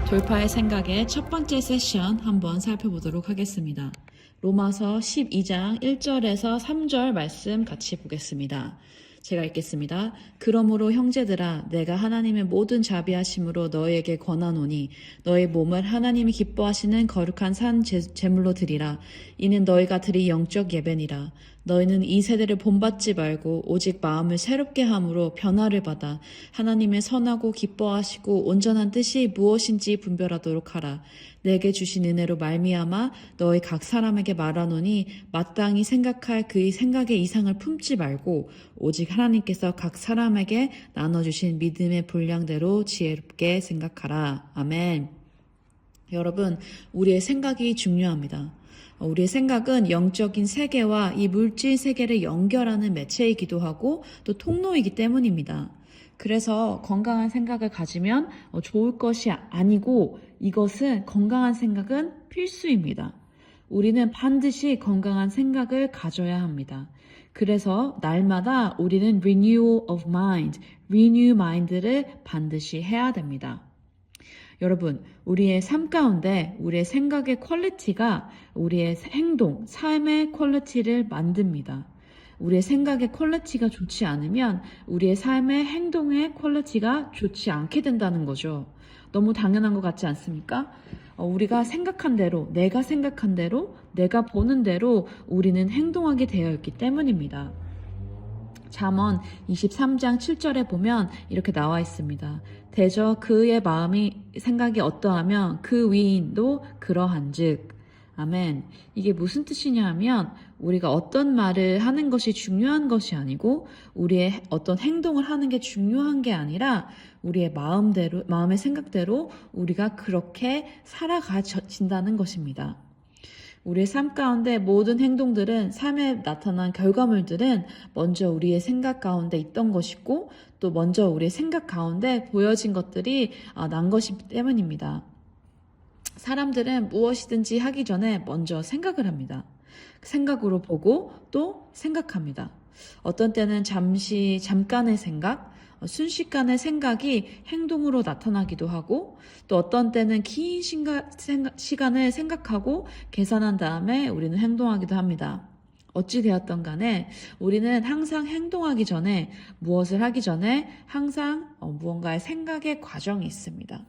돌파의 생각의 첫 번째 세션 한번 살펴보도록 하겠습니다. 로마서 12장 1절에서 3절 말씀 같이 보겠습니다. 제가 읽겠습니다. 그러므로 형제들아 내가 하나님의 모든 자비하심으로 너희에게 권하노니 너희 몸을 하나님이 기뻐하시는 거룩한 산 제물로 드리라. 이는 너희가 드릴 영적 예배니라. 너희는 이 세대를 본받지 말고 오직 마음을 새롭게 함으로 변화를 받아 하나님의 선하고 기뻐하시고 온전한 뜻이 무엇인지 분별하도록 하라. 내게 주신 은혜로 말미암아 너희 각 사람에게 말하노니 마땅히 생각할 그의 생각의 이상을 품지 말고 오직 하나님께서 각 사람에게 나눠주신 믿음의 분량대로 지혜롭게 생각하라. 아멘. 여러분, 우리의 생각이 중요합니다. 우리의 생각은 영적인 세계와 이 물질 세계를 연결하는 매체이기도 하고 또 통로이기 때문입니다. 그래서 건강한 생각을 가지면 좋을 것이 아니고 이것은 건강한 생각은 필수입니다. 우리는 반드시 건강한 생각을 가져야 합니다. 그래서 날마다 우리는 renewal of mind, renew mind를 반드시 해야 됩니다. 여러분, 우리의 삶 가운데 우리의 생각의 퀄리티가 우리의 행동, 삶의 퀄리티를 만듭니다. 우리의 생각의 퀄리티가 좋지 않으면 우리의 삶의 행동의 퀄리티가 좋지 않게 된다는 거죠. 너무 당연한 것 같지 않습니까? 우리가 생각한 대로, 내가 생각한 대로, 내가 보는 대로 우리는 행동하게 되어 있기 때문입니다. 잠언 23장 7절에 보면 이렇게 나와 있습니다. 대저 그의 마음이 생각이 어떠하면 그 위인도 그러한즉. 아멘. 이게 무슨 뜻이냐 하면 우리가 어떤 말을 하는 것이 중요한 것이 아니고 우리의 어떤 행동을 하는 게 중요한 게 아니라 우리의 마음대로, 마음의 생각대로 우리가 그렇게 살아가진다는 것입니다. 우리의 삶 가운데 모든 행동들은 삶에 나타난 결과물들은 먼저 우리의 생각 가운데 있던 것이고 또 먼저 우리의 생각 가운데 보여진 것들이 난 것이기 때문입니다. 사람들은 무엇이든지 하기 전에 먼저 생각을 합니다. 생각으로 보고 또 생각합니다. 어떤 때는 잠깐의 생각, 순식간의 생각이 행동으로 나타나기도 하고 또 어떤 때는 긴 시간을 생각하고 계산한 다음에 우리는 행동하기도 합니다. 어찌 되었던 간에 우리는 항상 행동하기 전에 무엇을 하기 전에 항상 무언가의 생각의 과정이 있습니다.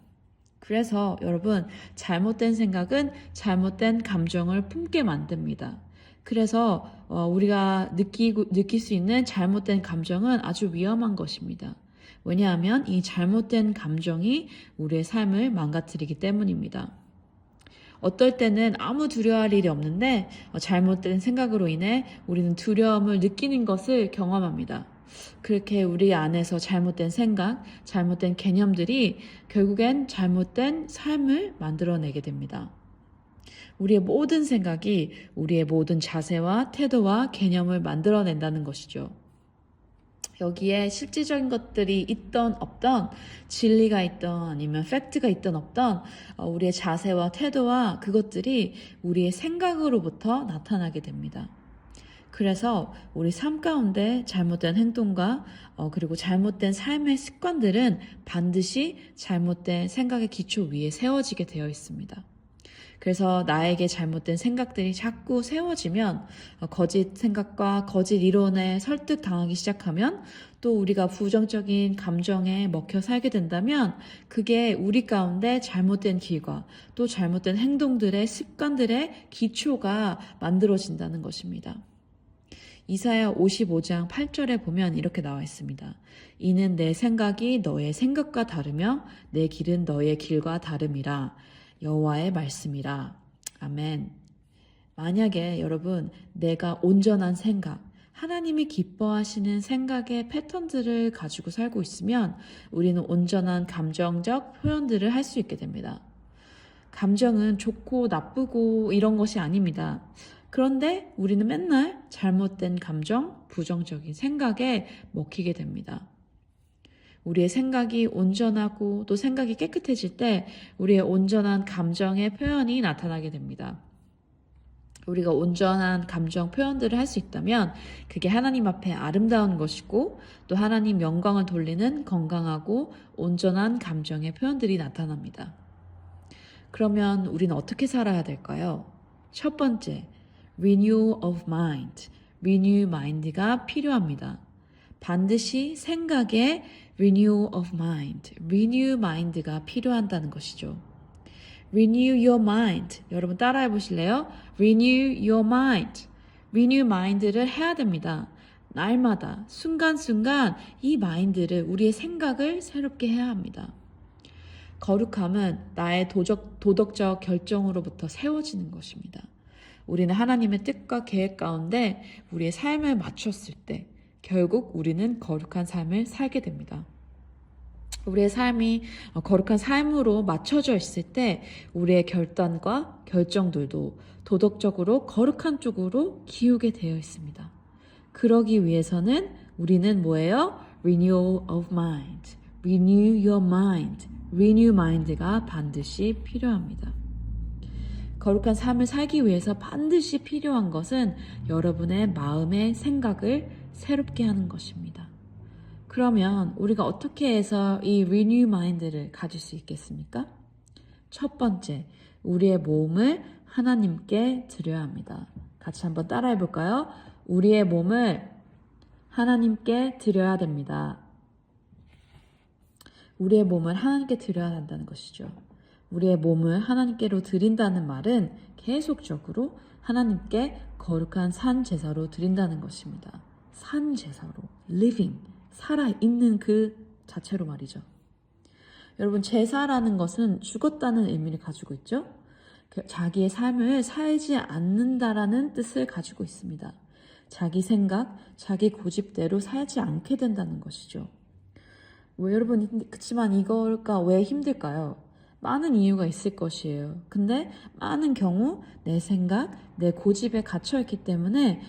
그래서 여러분, 잘못된 생각은 잘못된 감정을 품게 만듭니다. 그래서 우리가 느낄 수 있는 잘못된 감정은 아주 위험한 것입니다. 왜냐하면 이 잘못된 감정이 우리의 삶을 망가뜨리기 때문입니다. 어떨 때는 아무 두려워할 일이 없는데 잘못된 생각으로 인해 우리는 두려움을 느끼는 것을 경험합니다. 그렇게 우리 안에서 잘못된 생각, 잘못된 개념들이 결국엔 잘못된 삶을 만들어내게 됩니다. 우리의 모든 생각이 우리의 모든 자세와 태도와 개념을 만들어낸다는 것이죠. 여기에 실질적인 것들이 있던 없던, 진리가 있던 아니면 팩트가 있던 없던 우리의 자세와 태도와 그것들이 우리의 생각으로부터 나타나게 됩니다. 그래서 우리 삶 가운데 잘못된 행동과 그리고 잘못된 삶의 습관들은 반드시 잘못된 생각의 기초 위에 세워지게 되어 있습니다. 그래서 나에게 잘못된 생각들이 자꾸 세워지면 거짓 생각과 거짓 이론에 설득당하기 시작하면 또 우리가 부정적인 감정에 먹혀 살게 된다면 그게 우리 가운데 잘못된 길과 또 잘못된 행동들의 습관들의 기초가 만들어진다는 것입니다. 이사야 55장 8절에 보면 이렇게 나와 있습니다. 이는 내 생각이 너의 생각과 다르며 내 길은 너의 길과 다름이라. 여호와의 말씀이라. 아멘. 만약에 여러분 내가 온전한 생각, 하나님이 기뻐하시는 생각의 패턴들을 가지고 살고 있으면 우리는 온전한 감정적 표현들을 할 수 있게 됩니다. 감정은 좋고 나쁘고 이런 것이 아닙니다. 그런데 우리는 맨날 잘못된 감정, 부정적인 생각에 먹히게 됩니다. 우리의 생각이 온전하고 또 생각이 깨끗해질 때 우리의 온전한 감정의 표현이 나타나게 됩니다. 우리가 온전한 감정 표현들을 할 수 있다면 그게 하나님 앞에 아름다운 것이고 또 하나님 영광을 돌리는 건강하고 온전한 감정의 표현들이 나타납니다. 그러면 우리는 어떻게 살아야 될까요? 첫 번째, renew of mind. renew mind가 필요합니다. 반드시 생각에 renew of mind, renew mind가 필요한다는 것이죠. renew your mind. 여러분 따라해 보실래요? renew your mind. renew mind를 해야 됩니다. 날마다 순간순간 이 마인드를 우리의 생각을 새롭게 해야 합니다. 거룩함은 나의 도덕적 결정으로부터 세워지는 것입니다. 우리는 하나님의 뜻과 계획 가운데 우리의 삶을 맞췄을 때 결국 우리는 거룩한 삶을 살게 됩니다. 우리의 삶이 거룩한 삶으로 맞춰져 있을 때 우리의 결단과 결정들도 도덕적으로 거룩한 쪽으로 기우게 되어 있습니다. 그러기 위해서는 우리는 뭐예요? Renewal of mind. Renew your mind. Renew mind가 반드시 필요합니다. 거룩한 삶을 살기 위해서 반드시 필요한 것은 여러분의 마음의 생각을 새롭게 하는 것입니다. 그러면 우리가 어떻게 해서 이 renew mind를 가질 수 있겠습니까? 첫 번째, 우리의 몸을 하나님께 드려야 합니다. 같이 한번 따라해 볼까요? 우리의 몸을 하나님께 드려야 됩니다. 우리의 몸을 하나님께 드려야 한다는 것이죠. 우리의 몸을 하나님께로 드린다는 말은 계속적으로 하나님께 거룩한 산 제사로 드린다는 것입니다. 산 제사로, living, 살아있는 그 자체로 말이죠. 여러분, 제사라는 것은 죽었다는 의미를 가지고 있죠. 자기의 삶을 살지 않는다라는 뜻을 가지고 있습니다. 자기 생각, 자기 고집대로 살지 않게 된다는 것이죠. 여러분, 그렇지만 이거가 왜 힘들까요? 많은 이유가 있을 것이에요. 근데 많은 경우 내 생각, 내 고집에 갇혀있기 때문에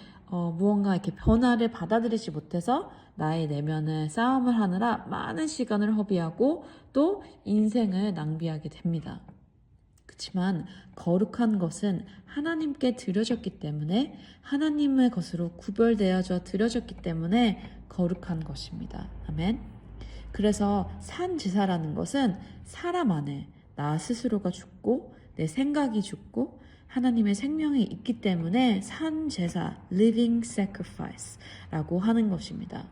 무언가 이렇게 변화를 받아들이지 못해서 나의 내면의 싸움을 하느라 많은 시간을 허비하고 또 인생을 낭비하게 됩니다. 그렇지만 거룩한 것은 하나님께 드려졌기 때문에 하나님의 것으로 구별되어져 드려졌기 때문에 거룩한 것입니다. 아멘. 그래서 산 제사라는 것은 사람 안에 나 스스로가 죽고 내 생각이 죽고 하나님의 생명이 있기 때문에 산 제사, living sacrifice라고 하는 것입니다.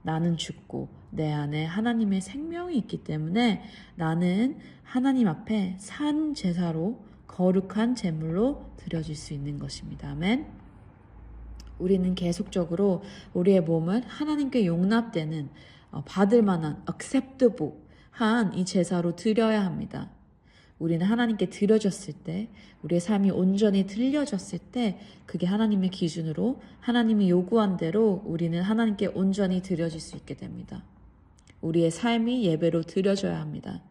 나는 죽고 내 안에 하나님의 생명이 있기 때문에 나는 하나님 앞에 산 제사로 거룩한 제물로 드려질 수 있는 것입니다. 아멘. 우리는 계속적으로 우리의 몸을 하나님께 용납되는 받을 만한 acceptable 한 이 제사로 드려야 합니다. 우리는 하나님께 드려졌을 때, 우리의 삶이 온전히 들려졌을 때 그게 하나님의 기준으로 하나님이 요구한 대로 우리는 하나님께 온전히 드려질 수 있게 됩니다. 우리의 삶이 예배로 드려져야 합니다.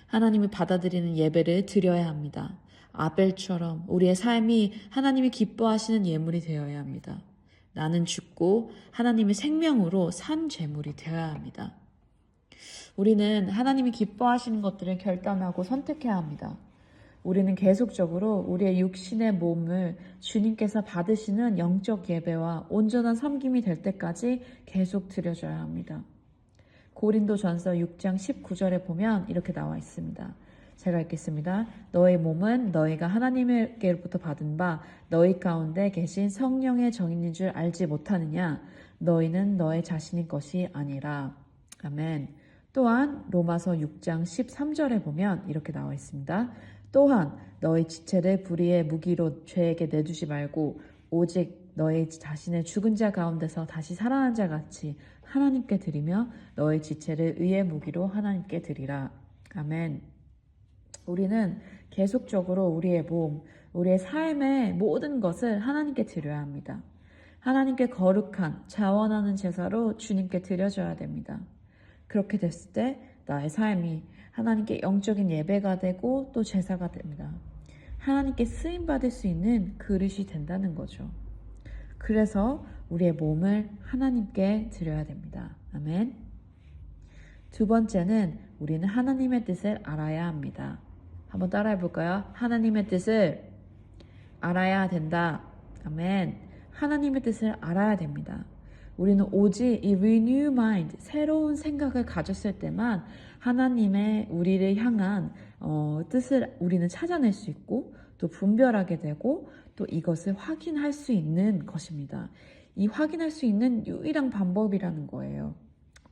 하나님이 받아들이는 예배를 드려야 합니다. 아벨처럼 우리의 삶이 하나님이 기뻐하시는 예물이 되어야 합니다. 나는 죽고 하나님의 생명으로 산 제물이 되어야 합니다. 우리는 하나님이 기뻐하시는 것들을 결단하고 선택해야 합니다. 우리는 계속적으로 우리의 육신의 몸을 주님께서 받으시는 영적 예배와 온전한 섬김이 될 때까지 계속 드려줘야 합니다. 고린도전서 6장 19절에 보면 이렇게 나와 있습니다. 제가 읽겠습니다. 너의 몸은 너희가 하나님께로부터 받은 바 너희 가운데 계신 성령의 정인인 줄 알지 못하느냐? 너희는 너의 자신의 것이 아니라. 아멘. 또한 로마서 6장 13절에 보면 이렇게 나와 있습니다. 또한 너희 지체를 불의의 무기로 죄에게 내주지 말고 오직 너희 자신의 죽은 자 가운데서 다시 살아난 자 같이 하나님께 드리며 너희 지체를 의의 무기로 하나님께 드리라. 아멘. 우리는 계속적으로 우리의 몸, 우리의 삶의 모든 것을 하나님께 드려야 합니다. 하나님께 거룩한 자원하는 제사로 주님께 드려줘야 됩니다. 그렇게 됐을 때 나의 삶이 하나님께 영적인 예배가 되고 또 제사가 됩니다. 하나님께 쓰임받을 수 있는 그릇이 된다는 거죠. 그래서 우리의 몸을 하나님께 드려야 됩니다. 아멘. 두 번째는 우리는 하나님의 뜻을 알아야 합니다. 한번 따라해 볼까요? 하나님의 뜻을 알아야 된다. 아멘. 하나님의 뜻을 알아야 됩니다. 우리는 오직 이 renew mind, 새로운 생각을 가졌을 때만 하나님의 우리를 향한 뜻을 우리는 찾아낼 수 있고 또 분별하게 되고 또 이것을 확인할 수 있는 것입니다. 이 확인할 수 있는 유일한 방법이라는 거예요.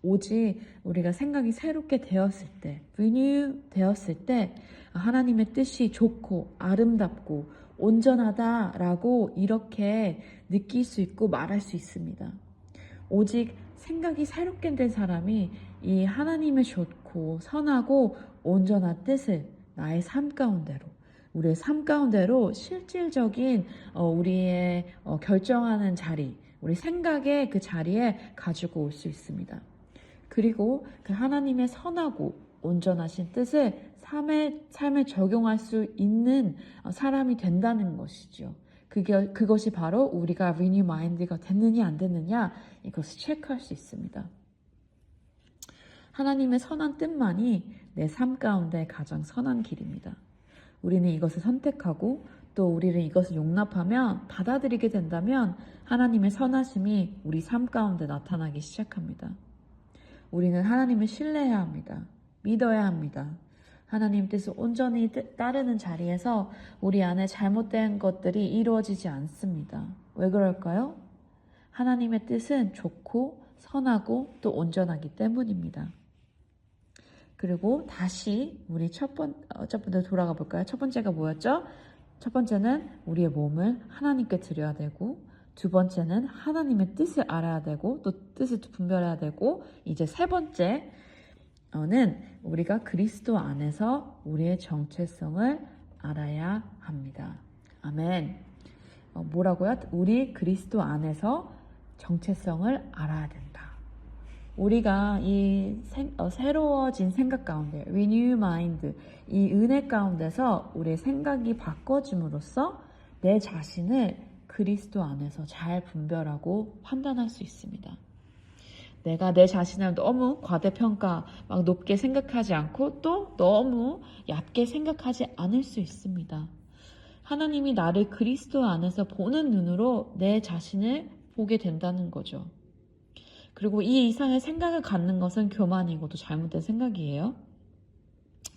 오직 우리가 생각이 새롭게 되었을 때, renew 되었을 때 하나님의 뜻이 좋고 아름답고 온전하다라고 이렇게 느낄 수 있고 말할 수 있습니다. 오직 생각이 새롭게 된 사람이 이 하나님의 좋고 선하고 온전한 뜻을 나의 삶 가운데로, 우리의 삶 가운데로 실질적인 우리의 결정하는 자리, 우리 생각의 그 자리에 가지고 올 수 있습니다. 그리고 그 하나님의 선하고 온전하신 뜻을 삶에 적용할 수 있는 사람이 된다는 것이죠. 그것이 바로 우리가 renew mind가 됐느냐 안 됐느냐 이것을 체크할 수 있습니다. 하나님의 선한 뜻만이 내 삶 가운데 가장 선한 길입니다. 우리는 이것을 선택하고 또 우리를 이것을 용납하면 받아들이게 된다면 하나님의 선하심이 우리 삶 가운데 나타나기 시작합니다. 우리는 하나님을 신뢰해야 합니다. 믿어야 합니다. 하나님 뜻을 온전히 따르는 자리에서 우리 안에 잘못된 것들이 이루어지지 않습니다. 왜 그럴까요? 하나님의 뜻은 좋고 선하고 또 온전하기 때문입니다. 그리고 다시 우리 첫 번째 돌아가 볼까요? 첫 번째가 뭐였죠? 첫 번째는 우리의 몸을 하나님께 드려야 되고 두 번째는 하나님의 뜻을 알아야 되고 또 뜻을 분별해야 되고 이제 세 번째는 우리가 그리스도 안에서 우리의 정체성을 알아야 합니다. 아멘. 뭐라고요? 우리 그리스도 안에서 정체성을 알아야 된다. 우리가 이 새로워진 생각 가운데 renew mind, 이 은혜 가운데서 우리의 생각이 바꿔짐으로써 내 자신을 그리스도 안에서 잘 분별하고 판단할 수 있습니다. 내가 내 자신을 너무 과대평가, 막 높게 생각하지 않고 또 너무 얕게 생각하지 않을 수 있습니다. 하나님이 나를 그리스도 안에서 보는 눈으로 내 자신을 보게 된다는 거죠. 그리고 이 이상의 생각을 갖는 것은 교만이고 또 잘못된 생각이에요.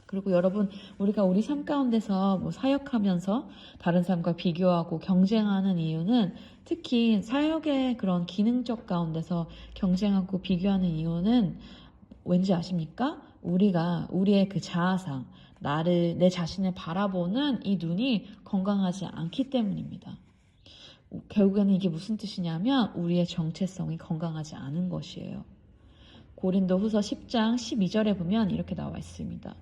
그리고 여러분, 우리가 우리 삶 가운데서 사역하면서 다른 사람과 비교하고 경쟁하는 이유는 특히 사역의 그런 기능적 가운데서 경쟁하고 비교하는 이유는 왠지 아십니까? 우리의 그 자아상, 내 자신을 바라보는 이 눈이 건강하지 않기 때문입니다. 결국에는 이게 무슨 뜻이냐면 우리의 정체성이 건강하지 않은 것이에요. 고린도후서 10장 12절에 보면 이렇게 나와 있습니다.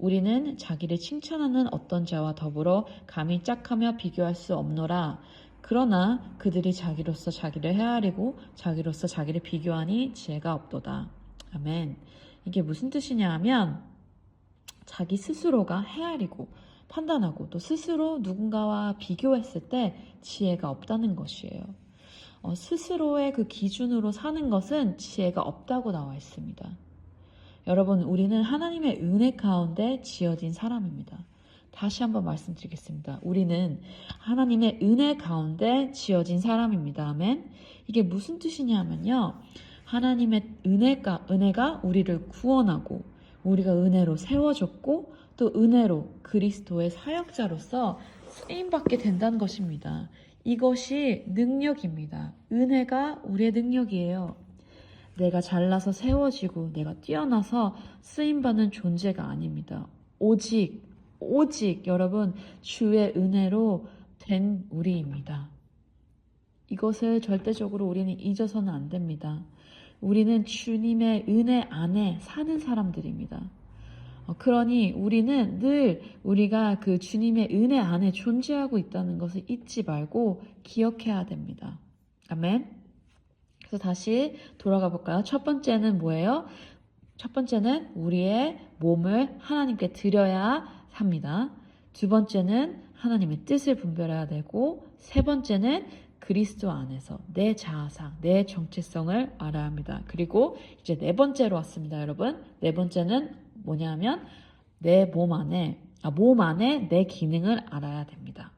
우리는 자기를 칭찬하는 어떤 자와 더불어 감히 짝하며 비교할 수 없노라. 그러나 그들이 자기로서 자기를 헤아리고 자기로서 자기를 비교하니 지혜가 없도다. 아멘. 이게 무슨 뜻이냐 하면 자기 스스로가 헤아리고 판단하고 또 스스로 누군가와 비교했을 때 지혜가 없다는 것이에요. 스스로의 그 기준으로 사는 것은 지혜가 없다고 나와 있습니다. 여러분, 우리는 하나님의 은혜 가운데 지어진 사람입니다. 다시 한번 말씀드리겠습니다. 우리는 하나님의 은혜 가운데 지어진 사람입니다. 아멘. 이게 무슨 뜻이냐면요. 하나님의 은혜가 우리를 구원하고 우리가 은혜로 세워졌고 또 은혜로 그리스도의 사역자로서 쓰임받게 된다는 것입니다. 이것이 능력입니다. 은혜가 우리의 능력이에요. 내가 잘나서 세워지고 내가 뛰어나서 쓰임받는 존재가 아닙니다. 오직 여러분 주의 은혜로 된 우리입니다. 이것을 절대적으로 우리는 잊어서는 안 됩니다. 우리는 주님의 은혜 안에 사는 사람들입니다. 그러니 우리는 늘 우리가 그 주님의 은혜 안에 존재하고 있다는 것을 잊지 말고 기억해야 됩니다. 아멘. 그래서 다시 돌아가 볼까요? 첫 번째는 뭐예요? 첫 번째는 우리의 몸을 하나님께 드려야 합니다. 두 번째는 하나님의 뜻을 분별해야 되고 세 번째는 그리스도 안에서 내 자아상, 내 정체성을 알아야 합니다. 그리고 이제 네 번째로 왔습니다, 여러분. 네 번째는 뭐냐면 내 몸 안에 내 기능을 알아야 됩니다.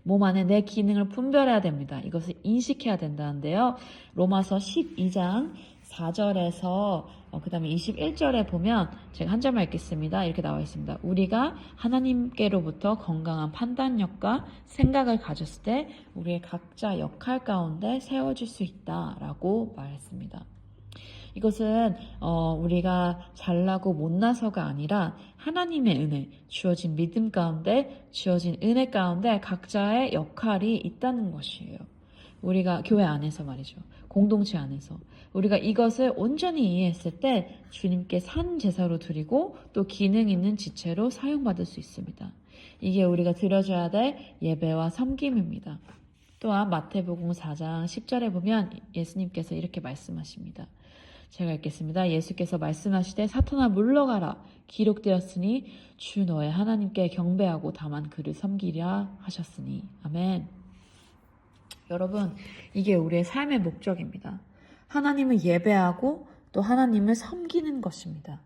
몸 안에 내 기능을 분별해야 됩니다. 이것을 인식해야 된다는데요. 로마서 12장 4절에서 그 다음에 21절에 보면 제가 한 절만 읽겠습니다. 이렇게 나와 있습니다. 우리가 하나님께로부터 건강한 판단력과 생각을 가졌을 때 우리의 각자 역할 가운데 세워질 수 있다라고 말했습니다. 이것은 우리가 잘나고 못나서가 아니라 하나님의 은혜, 주어진 믿음 가운데, 주어진 은혜 가운데 각자의 역할이 있다는 것이에요. 우리가 교회 안에서 말이죠. 공동체 안에서. 우리가 이것을 온전히 이해했을 때 주님께 산 제사로 드리고 또 기능 있는 지체로 사용받을 수 있습니다. 이게 우리가 드려줘야 될 예배와 섬김입니다. 또한 마태복음 4장 10절에 보면 예수님께서 이렇게 말씀하십니다. 제가 읽겠습니다. 예수께서 말씀하시되 사탄아 물러가라. 기록되었으니 주 너의 하나님께 경배하고 다만 그를 섬기랴 하셨으니. 아멘. 여러분, 이게 우리의 삶의 목적입니다. 하나님을 예배하고 또 하나님을 섬기는 것입니다.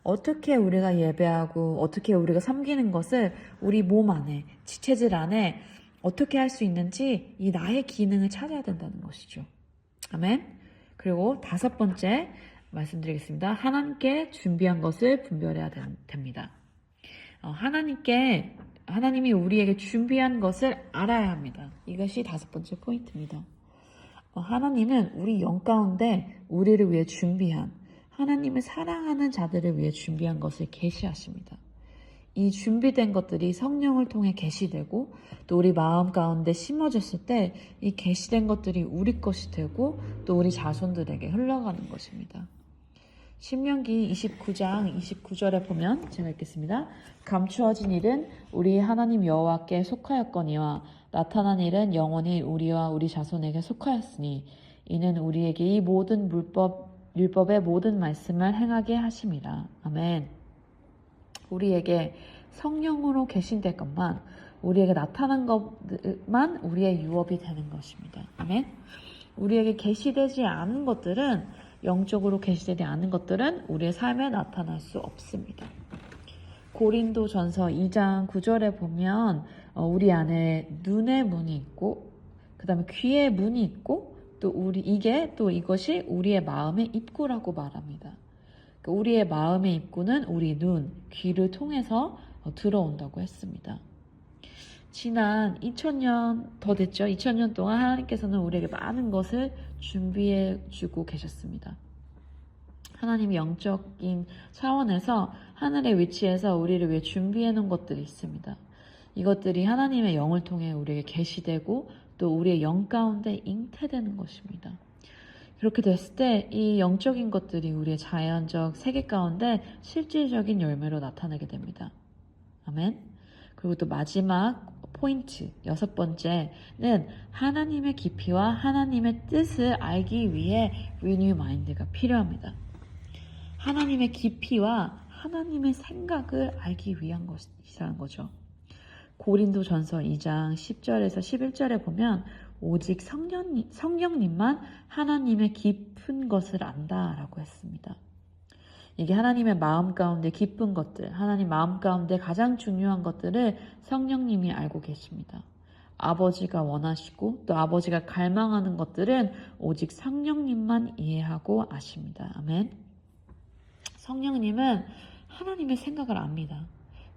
어떻게 우리가 예배하고 어떻게 우리가 섬기는 것을 우리 몸 안에, 지체질 안에 어떻게 할 수 있는지 이 나의 기능을 찾아야 된다는 것이죠. 아멘. 그리고 5번째 말씀드리겠습니다. 하나님께 준비한 것을 분별해야 됩니다. 하나님이 우리에게 준비한 것을 알아야 합니다. 이것이 5번째 포인트입니다. 하나님은 우리 영 가운데 우리를 위해 준비한, 하나님을 사랑하는 자들을 위해 준비한 것을 계시하십니다. 이 준비된 것들이 성령을 통해 계시되고 또 우리 마음 가운데 심어졌을 때 이 계시된 것들이 우리 것이 되고 또 우리 자손들에게 흘러가는 것입니다. 신명기 29장 29절에 보면 제가 읽겠습니다. 감추어진 일은 우리 하나님 여호와께 속하였거니와 나타난 일은 영원히 우리와 우리 자손에게 속하였으니 이는 우리에게 이 모든 율법의 모든 말씀을 행하게 하심이라. 아멘. 우리에게 성령으로 계신될 것만, 우리에게 나타난 것만 우리의 유업이 되는 것입니다. 아멘. 우리에게 계시되지 않은 것들은, 영적으로 계시되지 않은 것들은 우리의 삶에 나타날 수 없습니다. 고린도전서 2장 9절에 보면 우리 안에 눈의 문이 있고 그 다음에 귀의 문이 있고 또 이것이 우리의 마음의 입구라고 말합니다. 우리의 마음의 입구는 우리 눈, 귀를 통해서 들어온다고 했습니다. 지난 2000년 더 됐죠. 2000년 동안 하나님께서는 우리에게 많은 것을 준비해 주고 계셨습니다. 하나님이 영적인 차원에서 하늘의 위치에서 우리를 위해 준비해 놓은 것들이 있습니다. 이것들이 하나님의 영을 통해 우리에게 계시되고 또 우리의 영 가운데 잉태되는 것입니다. 그렇게 됐을 때 이 영적인 것들이 우리의 자연적 세계 가운데 실질적인 열매로 나타나게 됩니다. 아멘. 그리고 또 마지막 포인트 6번째는 하나님의 깊이와 하나님의 뜻을 알기 위해 renew mind가 필요합니다. 하나님의 깊이와 하나님의 생각을 알기 위한 것이라는 거죠. 고린도전서 2장 10절에서 11절에 보면 오직 성령님만 하나님의 깊은 것을 안다라고 했습니다. 이게 하나님의 마음 가운데 깊은 것들, 하나님 마음 가운데 가장 중요한 것들을 성령님이 알고 계십니다. 아버지가 원하시고 또 아버지가 갈망하는 것들은 오직 성령님만 이해하고 아십니다. 아멘. 성령님은 하나님의 생각을 압니다.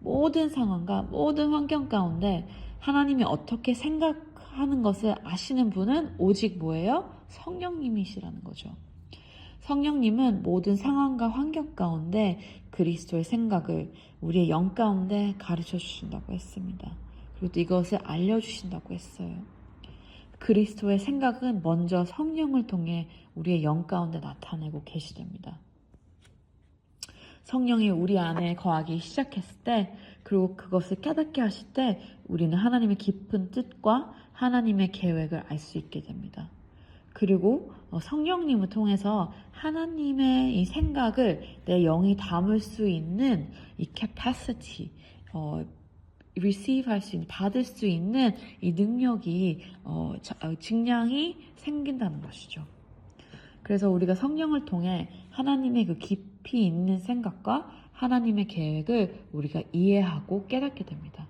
모든 상황과 모든 환경 가운데 하나님이 어떻게 생각하는 것을 아시는 분은 오직 뭐예요? 성령님이시라는 거죠. 성령님은 모든 상황과 환경 가운데 그리스도의 생각을 우리의 영 가운데 가르쳐 주신다고 했습니다. 그리고 또 이것을 알려주신다고 했어요. 그리스도의 생각은 먼저 성령을 통해 우리의 영 가운데 나타내고 계시됩니다. 성령이 우리 안에 거하기 시작했을 때, 그리고 그것을 깨닫게 하실 때 우리는 하나님의 깊은 뜻과 하나님의 계획을 알 수 있게 됩니다. 그리고 성령님을 통해서 하나님의 이 생각을 내 영이 담을 수 있는 이 capacity, receive 할 수 있는, 받을 수 있는 이 능력이, 직량이 생긴다는 것이죠. 그래서 우리가 성령을 통해 하나님의 그 깊이 있는 생각과 하나님의 계획을 우리가 이해하고 깨닫게 됩니다.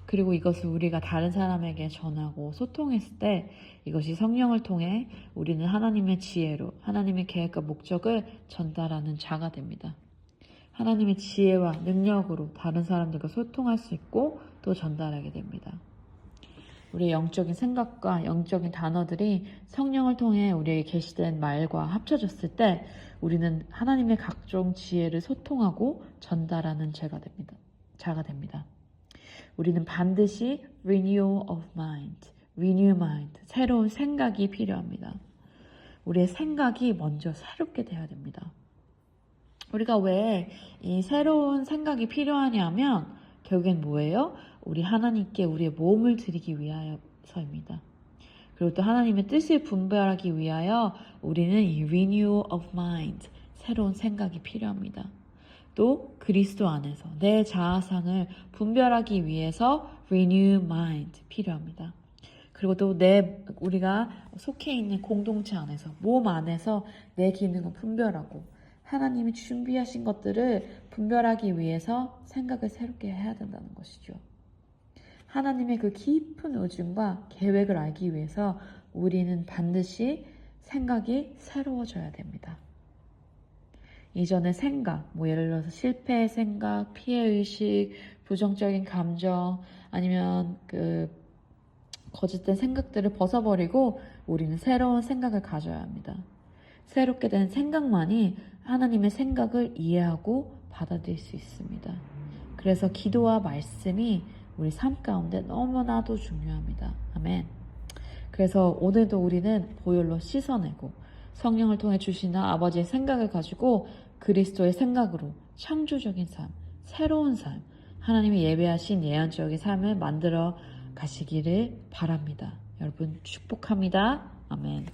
그리고 이것을 우리가 다른 사람에게 전하고 소통했을 때 이것이 성령을 통해 우리는 하나님의 지혜로 하나님의 계획과 목적을 전달하는 자가 됩니다. 하나님의 지혜와 능력으로 다른 사람들과 소통할 수 있고 또 전달하게 됩니다. 우리의 영적인 생각과 영적인 단어들이 성령을 통해 우리에게 계시된 말과 합쳐졌을 때 우리는 하나님의 각종 지혜를 소통하고 전달하는 자가 됩니다. 우리는 반드시 renew mind, 새로운 생각이 필요합니다. 우리의 생각이 먼저 새롭게 돼야 됩니다. 우리가 왜 이 새로운 생각이 필요하냐면 결국엔 뭐예요? 우리 하나님께 우리의 몸을 드리기 위하여서입니다. 그리고 또 하나님의 뜻을 분별하기 위하여 우리는 이 renew of mind, 새로운 생각이 필요합니다. 또 그리스도 안에서 내 자아상을 분별하기 위해서 renew mind 필요합니다. 그리고 또 우리가 속해 있는 공동체 안에서 몸 안에서 내 기능을 분별하고 하나님이 준비하신 것들을 분별하기 위해서 생각을 새롭게 해야 된다는 것이죠. 하나님의 그 깊은 의중과 계획을 알기 위해서 우리는 반드시 생각이 새로워져야 됩니다. 이전의 생각, 예를 들어서 실패의 생각, 피해의식, 부정적인 감정, 아니면 거짓된 생각들을 벗어버리고 우리는 새로운 생각을 가져야 합니다. 새롭게 된 생각만이 하나님의 생각을 이해하고 받아들일 수 있습니다. 그래서 기도와 말씀이 우리 삶 가운데 너무나도 중요합니다. 아멘. 그래서 오늘도 우리는 보혈로 씻어내고 성령을 통해 주시는 아버지의 생각을 가지고 그리스도의 생각으로 창조적인 삶, 새로운 삶, 하나님이 예배하신 예언적인 삶을 만들어 가시기를 바랍니다. 여러분 축복합니다. 아멘.